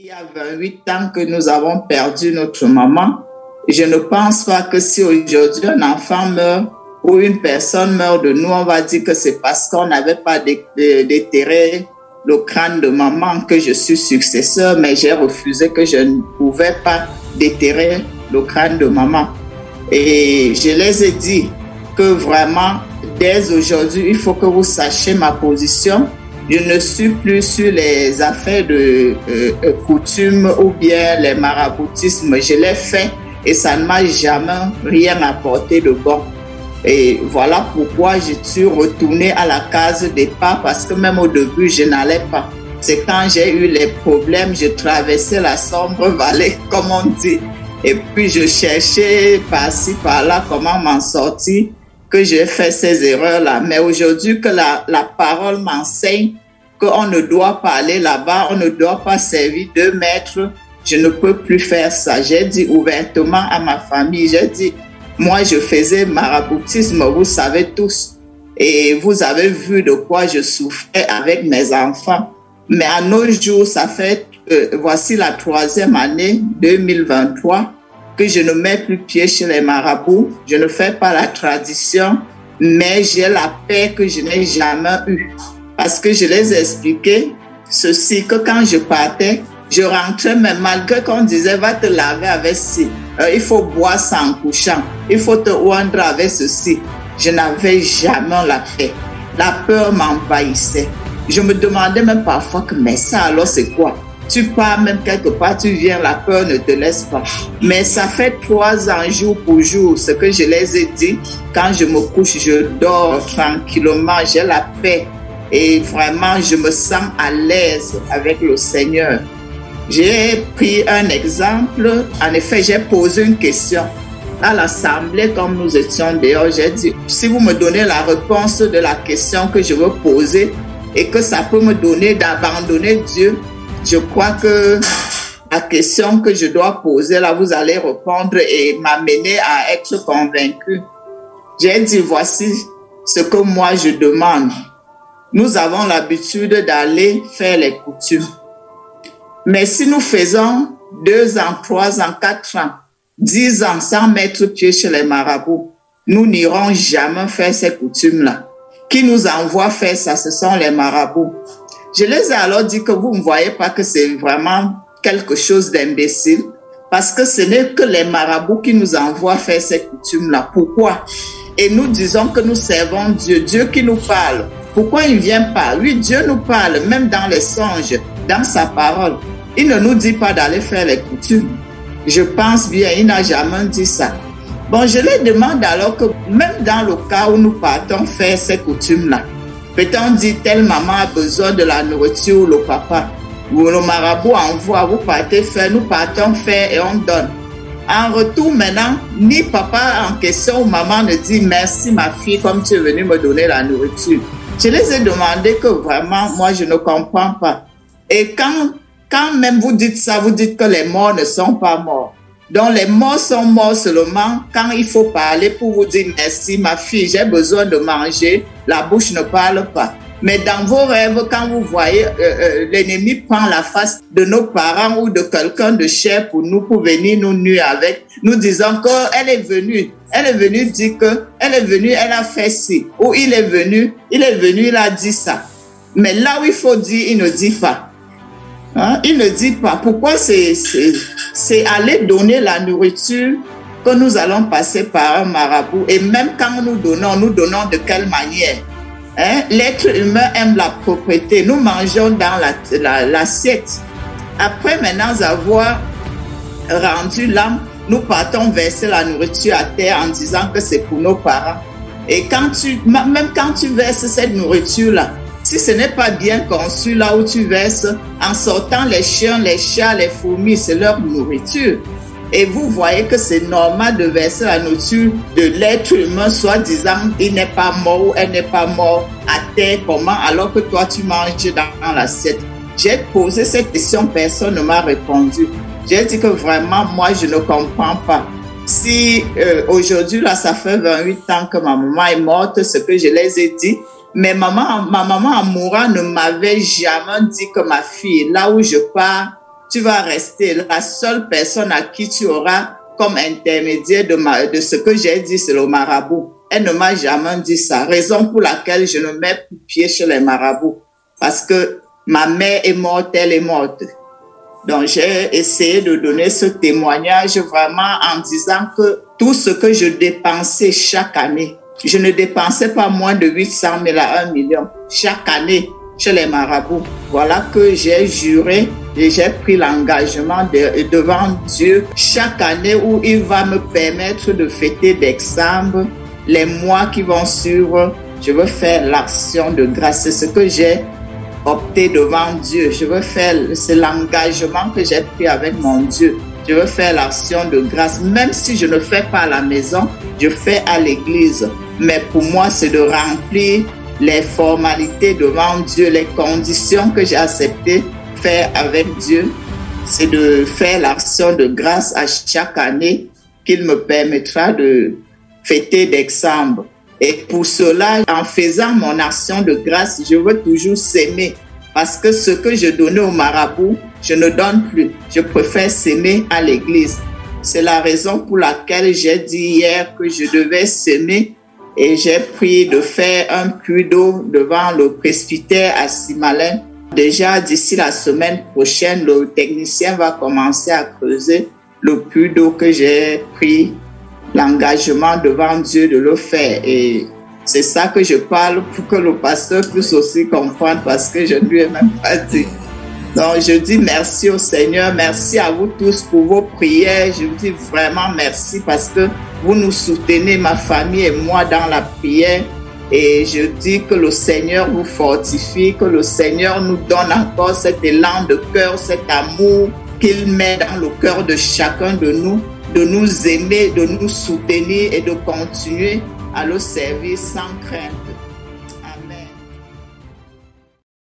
Il y a 28 ans que nous avons perdu notre maman. Je ne pense pas que si aujourd'hui un enfant meurt ou une personne meurt de nous, on va dire que c'est parce qu'on n'avait pas déterré le crâne de maman que je suis successeur, mais j'ai refusé que je ne pouvais pas déterrer le crâne de maman. Et je les ai dit que vraiment, dès aujourd'hui, il faut que vous sachiez ma position. Je ne suis plus sur les affaires de coutume ou bien les maraboutismes. Je l'ai fait et ça ne m'a jamais rien apporté de bon. Et voilà pourquoi je suis retournée à la case départ, parce que même au début, je n'allais pas. C'est quand j'ai eu les problèmes, je traversais la sombre vallée, comme on dit. Et puis, je cherchais par-ci, par-là comment m'en sortir, que j'ai fait ces erreurs-là. Mais aujourd'hui, que la parole m'enseigne qu'on ne doit pas aller là-bas, on ne doit pas servir 2 maîtres, je ne peux plus faire ça. J'ai dit ouvertement à ma famille, j'ai dit, moi, je faisais maraboutisme, vous savez tous. Et vous avez vu de quoi je souffrais avec mes enfants. Mais à nos jours, ça fait, voici la 3e année, 2023, que je ne mets plus pied chez les marabouts. Je ne fais pas la tradition, mais j'ai la paix que je n'ai jamais eue. Parce que je les ai expliqué ceci, que quand je partais, je rentrais, mais malgré qu'on disait, va te laver avec ci, il faut boire ça en couchant, il faut te oindre avec ceci. Je n'avais jamais la paix. La peur m'envahissait. Je me demandais même parfois que, mais ça alors c'est quoi? Tu pars même quelque part, tu viens, la peur ne te laisse pas. Mais ça fait 3 ans, jour pour jour, ce que je les ai dit. Quand je me couche, je dors tranquillement, j'ai la paix. Et vraiment, je me sens à l'aise avec le Seigneur. J'ai pris un exemple. En effet, j'ai posé une question. À l'assemblée, comme nous étions dehors, j'ai dit, si vous me donnez la réponse de la question que je veux poser et que ça peut me donner d'abandonner Dieu, je crois que la question que je dois poser, là, vous allez répondre et m'amener à être convaincu. J'ai dit, voici ce que moi je demande. Nous avons l'habitude d'aller faire les coutumes. Mais si nous faisons 2 ans, 3 ans, 4 ans, 10 ans sans mettre pied chez les marabouts, nous n'irons jamais faire ces coutumes-là. Qui nous envoie faire ça, ce sont les marabouts. Je les ai alors dit que vous ne voyez pas que c'est vraiment quelque chose d'imbécile, parce que ce n'est que les marabouts qui nous envoient faire ces coutumes-là. Pourquoi? Et nous disons que nous servons Dieu, Dieu qui nous parle. Pourquoi il ne vient pas? Oui, Dieu nous parle, même dans les songes, dans sa parole. Il ne nous dit pas d'aller faire les coutumes. Je pense bien, il n'a jamais dit ça. Bon, je les demande alors que même dans le cas où nous partons faire ces coutumes-là, peut-on dire telle maman a besoin de la nourriture ou le papa, ou le marabout envoie, vous partez faire, nous partons faire et on donne. En retour maintenant, ni papa en question ou maman ne dit merci ma fille comme tu es venue me donner la nourriture. Je les ai demandé que vraiment, moi je ne comprends pas. Et quand même vous dites ça, vous dites que les morts ne sont pas morts. Donc les morts sont morts seulement quand il faut parler pour vous dire merci ma fille, j'ai besoin de manger, la bouche ne parle pas. Mais dans vos rêves, quand vous voyez l'ennemi prend la face de nos parents ou de quelqu'un de cher pour nous, pour venir nous nuire avec, nous disons qu'elle est venue dire que, elle est venue, elle a fait ci, ou il est venu, il a dit ça. Mais là où il faut dire, il ne dit pas. Hein? Il ne dit pas. Pourquoi c'est aller donner la nourriture que nous allons passer par un marabout. Et même quand nous donnons de quelle manière? Hein? L'être humain aime la propreté. Nous mangeons dans l'assiette. Après maintenant avoir rendu l'âme, nous partons verser la nourriture à terre en disant que c'est pour nos parents. Et même quand tu verses cette nourriture-là, si ce n'est pas bien conçu là où tu verses, en sortant les chiens, les chats, les fourmis, c'est leur nourriture. Et vous voyez que c'est normal de verser la nourriture de l'être humain, soi-disant il n'est pas mort ou elle n'est pas mort à terre, comment, alors que toi tu manges dans l'assiette. J'ai posé cette question, personne ne m'a répondu. J'ai dit que vraiment, moi je ne comprends pas. Si aujourd'hui, là, ça fait 28 ans que ma maman est morte, ce que je les ai dit, mais ma maman en mourant ne m'avait jamais dit que ma fille, là où je pars, tu vas rester. La seule personne à qui tu auras comme intermédiaire de ce que j'ai dit, c'est le marabout. Elle ne m'a jamais dit ça. Raison pour laquelle je ne mets plus pied chez les marabouts. Parce que ma mère est morte, elle est morte. Donc, j'ai essayé de donner ce témoignage vraiment en disant que tout ce que je dépensais chaque année, je ne dépensais pas moins de 800 000 à 1 million chaque année chez les marabouts. Voilà que j'ai juré et j'ai pris l'engagement devant Dieu chaque année où il va me permettre de fêter décembre, les mois qui vont suivre, je veux faire l'action de grâce. C'est ce que j'ai opté devant Dieu. Je veux faire, c'est l'engagement que j'ai pris avec mon Dieu. Je veux faire l'action de grâce. Même si je ne fais pas à la maison, je fais à l'église. Mais pour moi, c'est de remplir les formalités devant Dieu, les conditions que j'ai acceptées faire avec Dieu. C'est de faire l'action de grâce à chaque année qu'il me permettra de fêter décembre. Et pour cela, en faisant mon action de grâce, je veux toujours s'aimer. Parce que ce que je donnais au marabout, je ne donne plus. Je préfère s'aimer à l'église. C'est la raison pour laquelle j'ai dit hier que je devais s'aimer. Et j'ai pris de faire un puits d'eau devant le presbytère à Simalin. Déjà, d'ici la semaine prochaine, le technicien va commencer à creuser le puits d'eau que j'ai pris l'engagement devant Dieu de le faire. Et c'est ça que je parle pour que le pasteur puisse aussi comprendre parce que je ne lui ai même pas dit. Donc, je dis merci au Seigneur, merci à vous tous pour vos prières. Je vous dis vraiment merci parce que vous nous soutenez, ma famille et moi, dans la prière. Et je dis que le Seigneur vous fortifie, que le Seigneur nous donne encore cet élan de cœur, cet amour qu'il met dans le cœur de chacun de nous aimer, de nous soutenir et de continuer à le servir sans crainte.